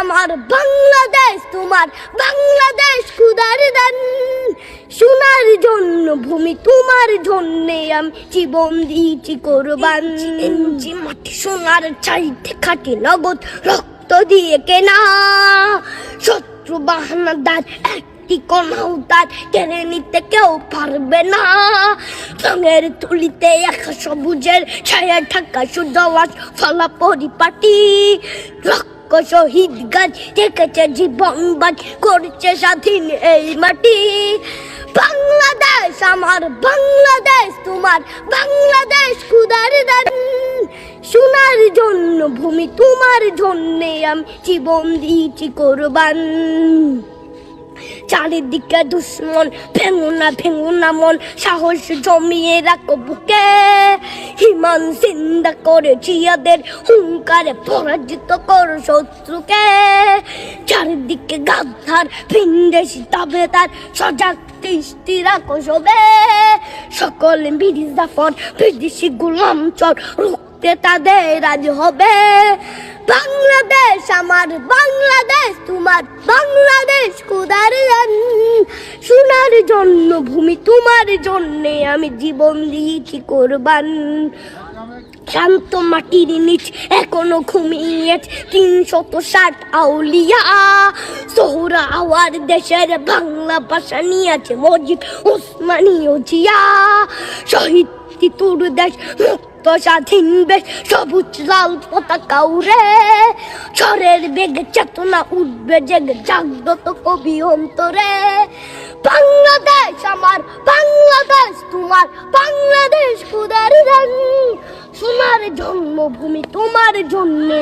আমার বাংলাদেশ, তোমার বাংলাদেশ খুদার দান। সোনার জন্য ভূমি, তোমার জন্যে আমি জীবন দিয়েছি কোরবান। ইঞ্চি মাটি সোনার চাইতে খাটি নগদ রক্ত দিয়ে কেনা। শত্রু বাহানাদার একটি কণাও তার কেড়ে নিতে কেউ পারবে না। রঙের তুলিতে এক সবুজের ছায়া ঢাকা সুজলাস ফলা পরিপাটি। শহীদ গাছ দেখেছে জীবন বাজ করছে স্বাধীন এই মাটি। বাংলাদেশ আমার বাংলাদেশ, তোমার বাংলাদেশ খুদার দান। সোনার জন্য ভূমি, তোমার জন্যে আমি জীবন দিয়েছি কোরবান। চারিদিকে দুশ্মন, ভেঙো না মন, সাহস জমিয়ে রাখো বুকে। হিমান চিন্তা করে জিয়াদের হুঙ্কারে পরাজিত করো শত্রুকে। চারিদিকে গাদ্দার ভিনদেশি তাবেদার সজাগ দৃষ্টি রাখো সবে। সকল মির্জাফর বিদেশি গোলাম চর রুখতে তাদের আজ হবে। বাংলাদেশ আমার বাংলাদেশ, তোমার বাংলাদেশ খুদার দান। সোনার জন্য ভূমি, তোমার জন্যে আমি জীবন দিয়েছি কোরবান। শান্ত মাটির নিচ এখনো ঘুমিয়ে ৩৬০ আউলিয়া। সোহরা আওয়ার দেশের বাংলা ভাষা নিয়েছে মসজিদ ওসমানীয় জিয়া। শহীদ তিতুর দেশ মুক্ত স্বাধীন বেশ, সবুজ লাল পতাকা উড়ে। ঝড়ের বেগে চেতনা উঠবে জেগে, জাগ্রত কবি অন্তরে। বাংলাদেশ আমার বাংলাদেশ, তোমার বাংলাদেশ খুদার দান। সোনার জন্মভূমি, তোমার জন্যে